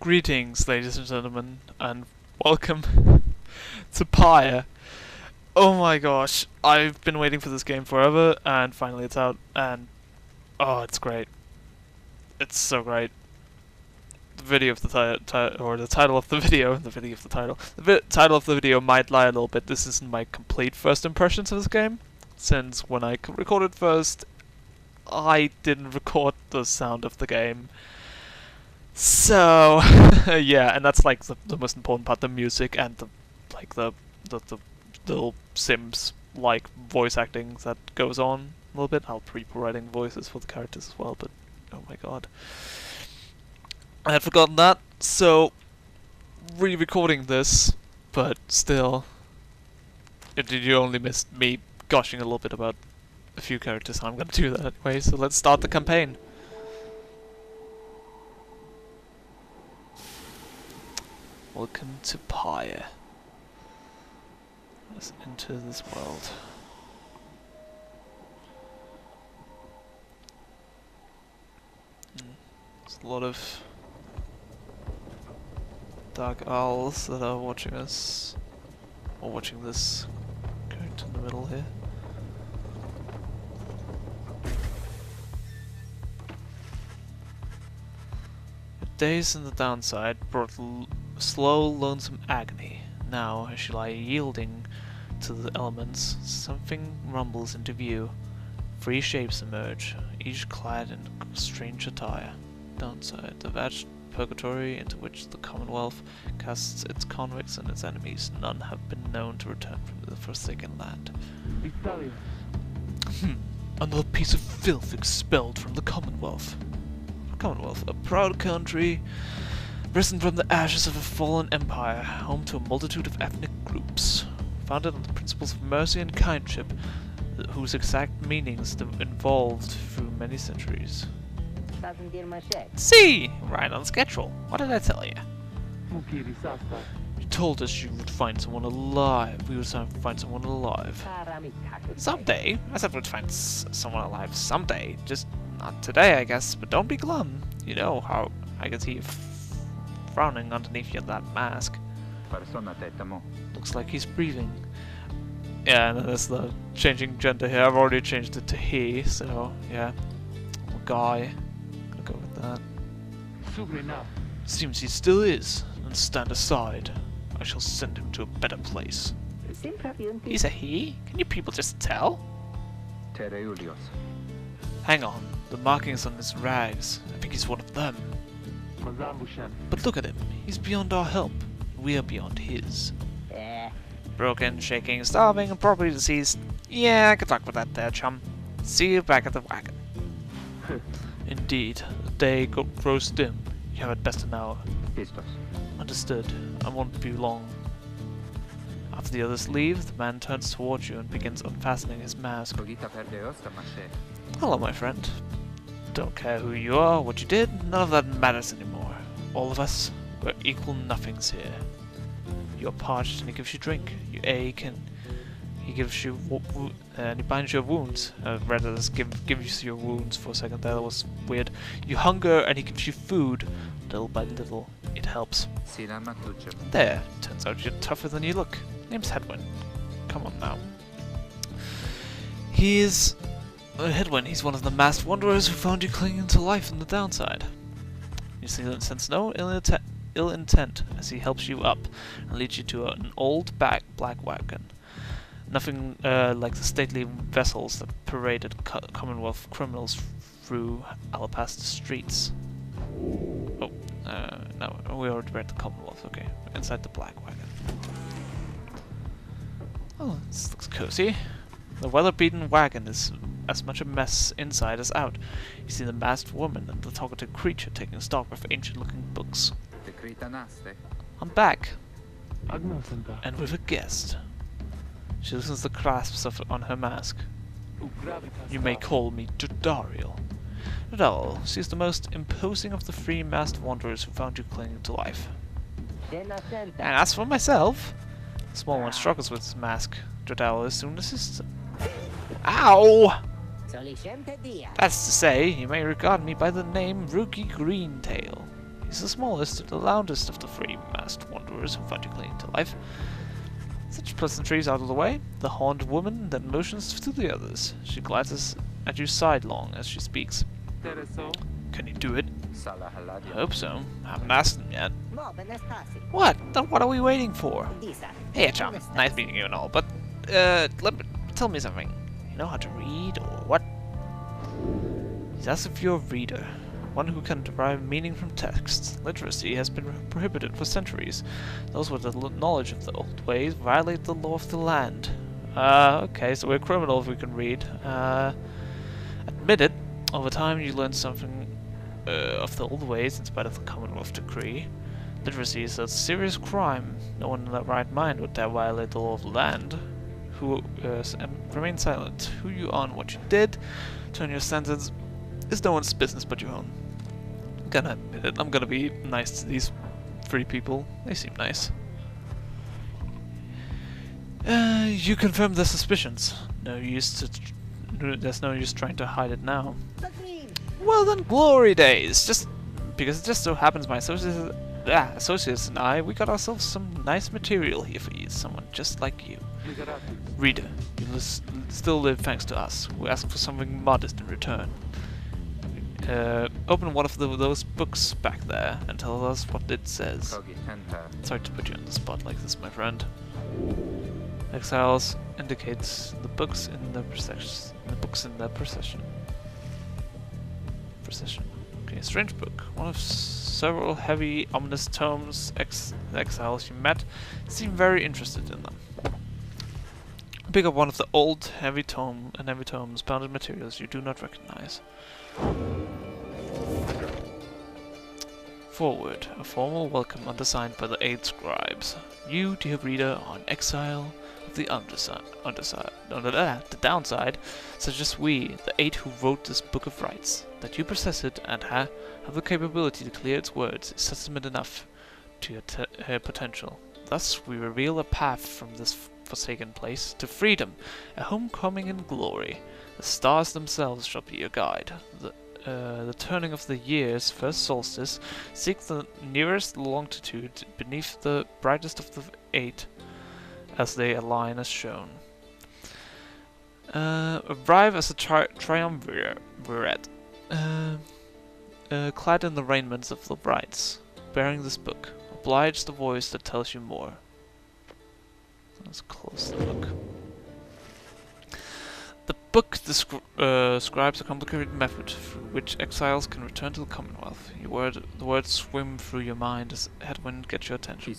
Greetings, ladies and gentlemen, and welcome to Pyre. Oh my gosh, I've been waiting for this game forever, and finally it's out, and oh, it's great. It's so great. The video of the the title of the video, the title of the video might lie a little bit. This isn't my complete first impressions of this game, since when I recorded first, I didn't record the sound of the game. So yeah, and that's like the most important part, the music and the little Sims like voice acting that goes on a little bit. I'll be writing voices for the characters as well, but oh my god, I had forgotten that. So re-recording this, but still, you only missed me gushing a little bit about a few characters. I'm gonna do that anyway. So let's start the campaign. Welcome to Pyre. Let's enter this world. There's a lot of dark owls that are watching us, or watching this character in the middle here. Days in the downside brought slow, lonesome agony. Now, as she lie yielding to the elements, something rumbles into view. 3 shapes emerge, each clad in strange attire. Downside, the vast purgatory into which the Commonwealth casts its convicts and its enemies. None have been known to return from the Forsaken Land. Another piece of filth expelled from the Commonwealth. A proud country risen from the ashes of a fallen empire, home to a multitude of ethnic groups, founded on the principles of mercy and kindship, whose exact meanings evolved through many centuries. See, right on schedule. What did I tell you? You told us you would find someone alive. We would find someone alive. Someday. I said we'd find someone alive someday. Just not today, I guess. But don't be glum. You know how I can see you frowning underneath that mask. Looks like he's breathing. Yeah, and there's the changing gender here. I've already changed it to he, so yeah. Guy. Gonna go with that. Seems he still is. And stand aside. I shall send him to a better place. He's a he? Can you people just tell? Hang on. The markings on his rags. I think he's one of them. But look at him. He's beyond our help. We are beyond his. Broken, shaking, starving, and probably diseased. Yeah, good luck with that there, chum. See you back at the wagon. Indeed. The day grows dim. You have it best an hour. Understood. I won't be long. After the others leave, the man turns towards you and begins unfastening his mask. Hello, my friend. Don't care who you are or what you did, none of that matters anymore. All of us, we're equal nothings here. You're parched and he gives you drink. You ache and he gives you and he binds your wounds. Rather than gives you your wounds for a second there, that was weird. You hunger and he gives you food. Little by little, it helps. There, turns out you're tougher than you look. Name's Hedwin. Come on now. He is Hedwin. He's one of the masked wanderers who found you clinging to life in the downside. You sense no ill intent as he helps you up and leads you to an old black wagon. Nothing like the stately vessels that paraded Commonwealth criminals through Alabaster streets. Oh, no, we already read the Commonwealth. Okay, inside the black wagon. Oh, this looks cozy. The weather-beaten wagon is as much a mess inside as out. You see the masked woman and the talkative creature taking stock with ancient-looking books. I'm back, and with a guest. She loosens the clasps on her mask. You may call me Dodariel. Dodariel, she's the most imposing of the 3 masked wanderers who found you clinging to life. And as for myself, the small one struggles with his mask. Dodariel is soon assists him. Ow! That's to say, you may regard me by the name Rookie Greentail. He's the smallest, the loudest of the three masked wanderers who find you clinging to life. Such pleasantries out of the way, the haunted woman then motions to the others. She glances at you sidelong as she speaks. Can you do it? I hope so. I haven't asked them yet. What? Then what are we waiting for? Hey, chum. Nice meeting you and all, but, tell me something. You know how to read, or what? He's asked if you're a reader. One who can derive meaning from texts. Literacy has been prohibited for centuries. Those with the knowledge of the old ways violate the law of the land. Okay, so we're criminal if we can read. Admit it. Over time you learn something of the old ways in spite of the Commonwealth decree. Literacy is a serious crime. No one in their right mind would dare violate the law of the land. Remain silent. Who you are and what you did, turn your sentence, is no one's business but your own. I'm gonna admit it. I'm gonna be nice to these three people. They seem nice. You confirm their suspicions. There's no use trying to hide it now. Well then, glory days! Because it just so happens my associates and I, we got ourselves some nice material here for you, someone just like you. Reader, you still live thanks to us. We ask for something modest in return. Open one of those books back there and tell us what it says. Sorry to put you on the spot like this, my friend. Exiles indicates the books in the procession. Okay, strange book. One of several heavy, ominous tomes. Exiles you met seem very interested in them. Pick up one of the old, heavy tomes bound in materials you do not recognize. Forward, a formal welcome undersigned by the 8 scribes. You, dear reader, are an exile of the downside, such as we, the 8 who wrote this book of rights. That you possess it and have the capability to clear its words is testament enough to your potential. Thus, we reveal a path from this forsaken place to freedom, a homecoming in glory. The stars themselves shall be your guide. The turning of the year's first solstice, seek the nearest longitude beneath the brightest of the 8 as they align as shown. Arrive as a triumvirate, clad in the raiments of the brides, bearing this book. Oblige the voice that tells you more. Let's close the book. The book describes a complicated method through which exiles can return to the Commonwealth. The words swim through your mind as headwind gets your attention.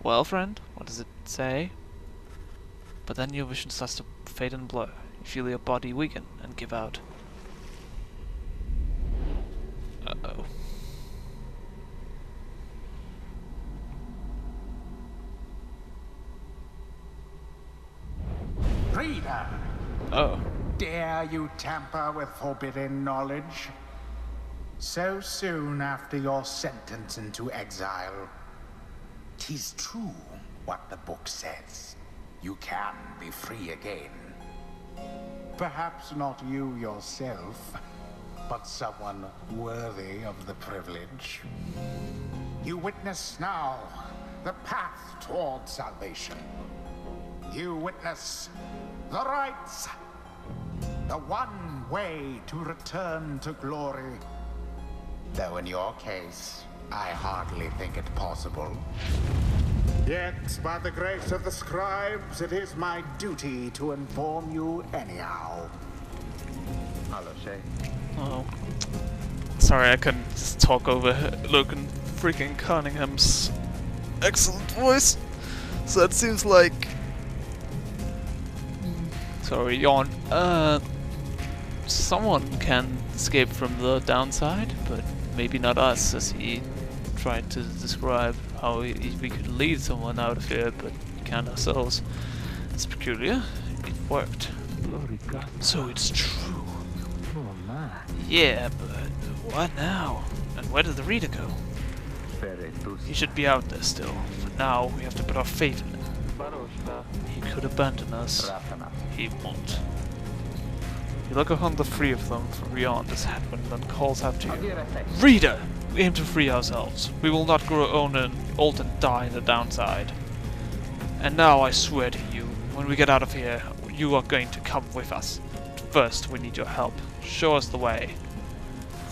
Well, friend, what does it say? But then your vision starts to fade and blur. You feel your body weaken and give out. Uh-oh. Reader! Oh. Dare you tamper with forbidden knowledge? So soon after your sentence into exile. 'Tis true what the book says. You can be free again. Perhaps not you yourself, but someone worthy of the privilege. You witness now the path toward salvation. You witness the rights, the one way to return to glory. Though in your case, I hardly think it possible. Yet, by the grace of the scribes, it is my duty to inform you anyhow. Oh. Sorry, I couldn't just talk over Logan freaking Cunningham's excellent voice. So it seems like... Sorry, yawn. Someone can escape from the downside, but maybe not us, as he tried to describe how we could lead someone out of here, but we can't ourselves. It's peculiar. It worked. So it's true. Yeah, but what now? And where did the reader go? He should be out there still. For now, we have to put our faith in him. He could abandon us. He won't. You look upon the three of them from beyond as headwind and calls out to you. Reader! aim to free ourselves. We will not grow old and die in the downside. And now I swear to you, when we get out of here, you are going to come with us. First, we need your help. Show us the way.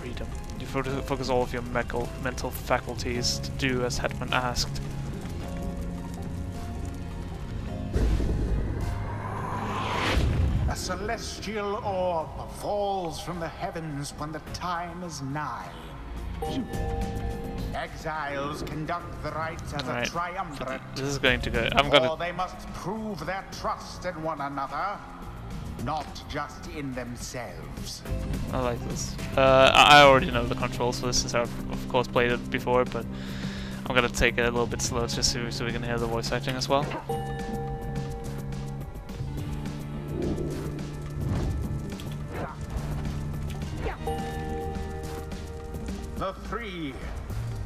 Freedom. You focus all of your mental faculties to do as Hetman asked. A celestial orb falls from the heavens when the time is nigh. Exiles conduct the rites as a triumvirate. This is going to go. Or they must prove their trust in one another, not just in themselves. I like this. I already know the controls for this since I've of course played it before, but I'm gonna take it a little bit slow just so we can hear the voice acting as well. The three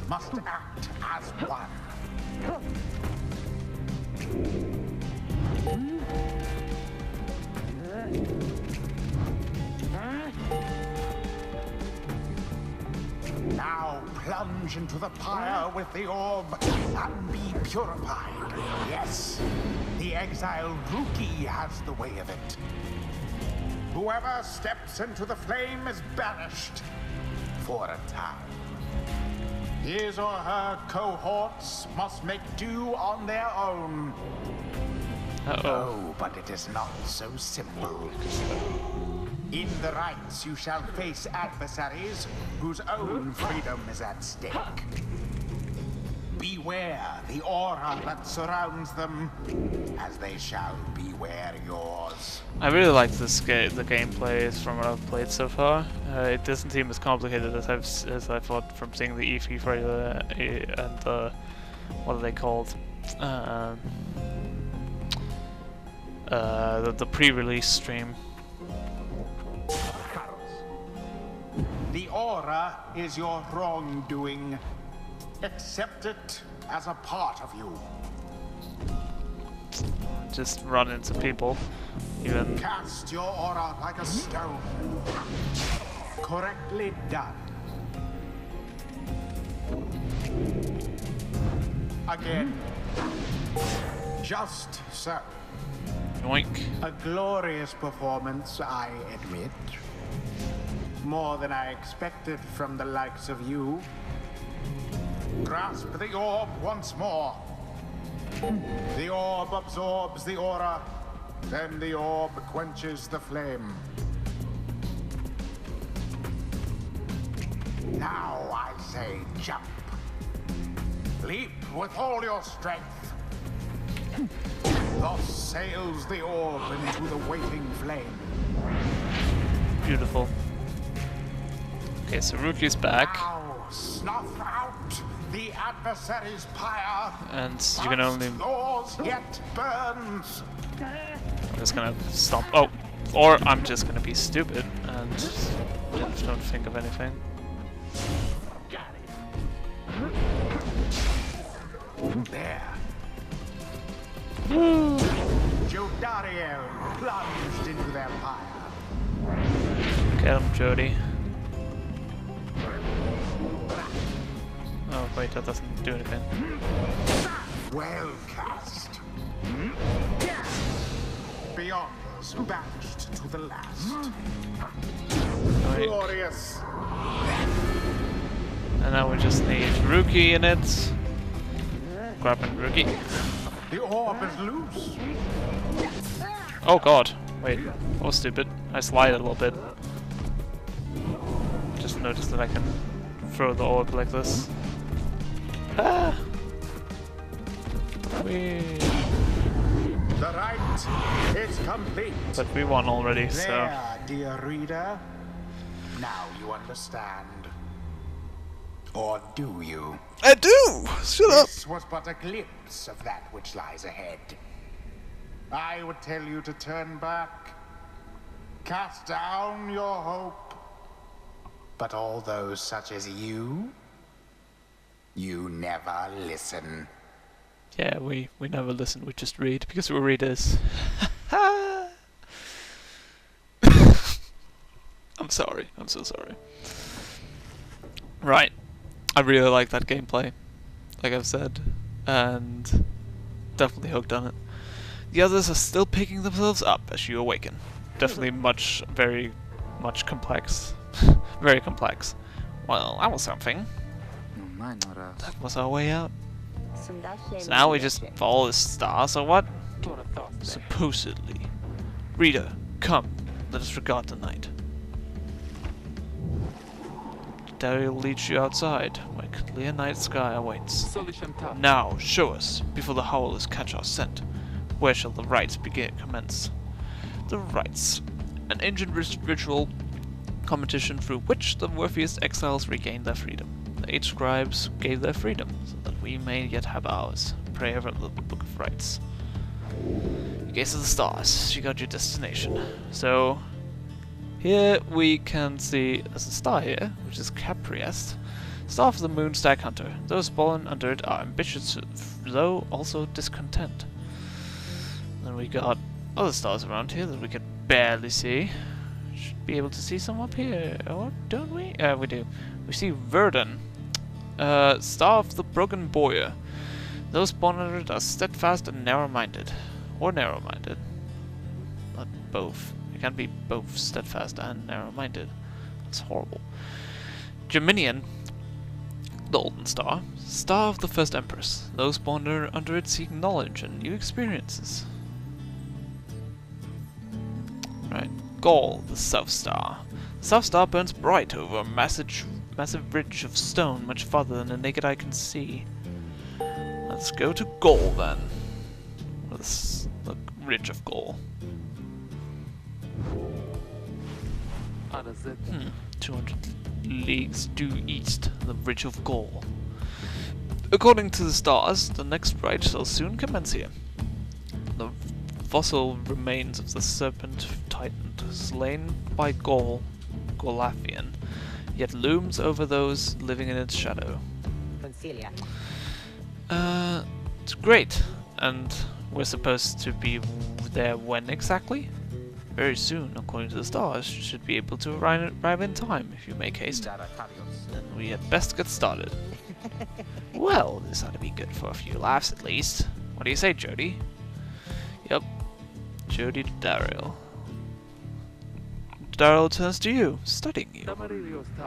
must act as one. Now plunge into the pyre with the orb and be purified. Yes, the exiled rookie has the way of it. Whoever steps into the flame is banished for a time. His or her cohorts must make do on their own. Oh, but it is not so simple. In the rites you shall face adversaries whose own freedom is at stake. Beware the aura that surrounds them, as they shall beware yours. I really like this the gameplay from what I've played so far. It doesn't seem as complicated as I thought from seeing the E3 trailer and the what are they called? The pre-release stream. The aura is your wrongdoing. Accept it as a part of you. Just run into people. Even cast your aura like a stone. Correctly done. Again. Just so. yoink. A glorious performance, I admit. More than I expected from the likes of you. Grasp the orb once more. The orb absorbs the aura, then the orb quenches the flame. Now I say jump. Leap with all your strength. Thus sails the orb into the waiting flame. Beautiful. Okay, so Rookie's back. Now snuff out the adversary's pyre. And you can only... Yours yet burns. I'm just gonna stop. Oh! Or I'm just gonna be stupid and don't think of anything. There. Woo! Jodariel plunged into their pyre. Get him, Jody. Oh wait, that doesn't do anything. Well cast. Beyonders banished to the last. Right. Glorious. And now we just need Rookie in it. Grabbing Rookie. The orb is loose. Oh god. Wait, I was stupid. I slide a little bit. Just noticed that I can throw the orb like this. Ah! Whee! The rite is complete. But we won already, so... There, dear reader. Now you understand. Or do you? I do! Shut up! This was but a glimpse of that which lies ahead. I would tell you to turn back. Cast down your hope. But all those such as you never listen. Yeah, we never listen, we just read, because we're readers. I'm sorry, I'm so sorry. Right. I really like that gameplay, like I've said, and definitely hooked on it. The others are still picking themselves up as you awaken. Definitely very much complex. Very complex. Well, that was something. That was our way out. So now we just follow the stars, or what? Supposedly. Reader, come. Let us regard the night. Daryl leads you outside, where clear night sky awaits. Now, show us, before the howlers catch our scent. Where shall the rites commence? The rites. An ancient ritual competition through which the worthiest exiles regained their freedom. The 8 scribes gave their freedom, so that we may yet have ours. Pray over the Book of Rites. You gaze at the stars, you got your destination. So, here we can see there's a star here, which is Capriest, star of the moon stag hunter. Those born under it are ambitious, though also discontent. Then we got other stars around here that we can barely see. Should be able to see some up here, or don't we? We do. We see Verdun, star of the broken boyer. Those born under it are steadfast and narrow-minded. Or narrow-minded. Not both. You can't be both steadfast and narrow-minded. That's horrible. Geminian, the Olden Star, star of the first Empress. Those born under it seek knowledge and new experiences. Right. Gaul, the South Star. The South Star burns bright over a massive ridge of stone much farther than the naked eye can see. Let's go to Gaul then. The ridge of Gaul. 200 leagues due east, the ridge of Gaul. According to the stars, the next rite shall soon commence here. The fossil remains of the serpent titan, slain by Golafian, yet looms over those living in its shadow. It's great, and we're supposed to be there when exactly? Very soon, according to the stars. You should be able to arrive in time if you make haste. Then we had best get started. Well, this ought to be good for a few laughs at least. What do you say, Jody? Yep. Jody to Daryl. Daryl turns to you, studying you.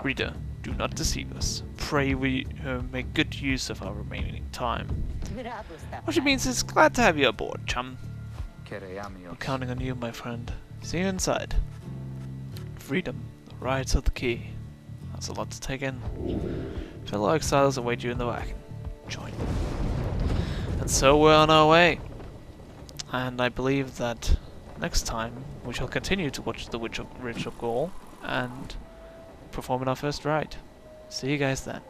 Reader, do not deceive us. Pray we make good use of our remaining time. What it means is glad to have you aboard, chum. I'm counting on you, my friend. See you inside. Freedom, the rights are the key. That's a lot to take in. Fellow exiles await you in the wagon. Join. And so we're on our way. And I believe that next time we shall continue to watch the Ridge of Gaul and perform in our first rite. See you guys then.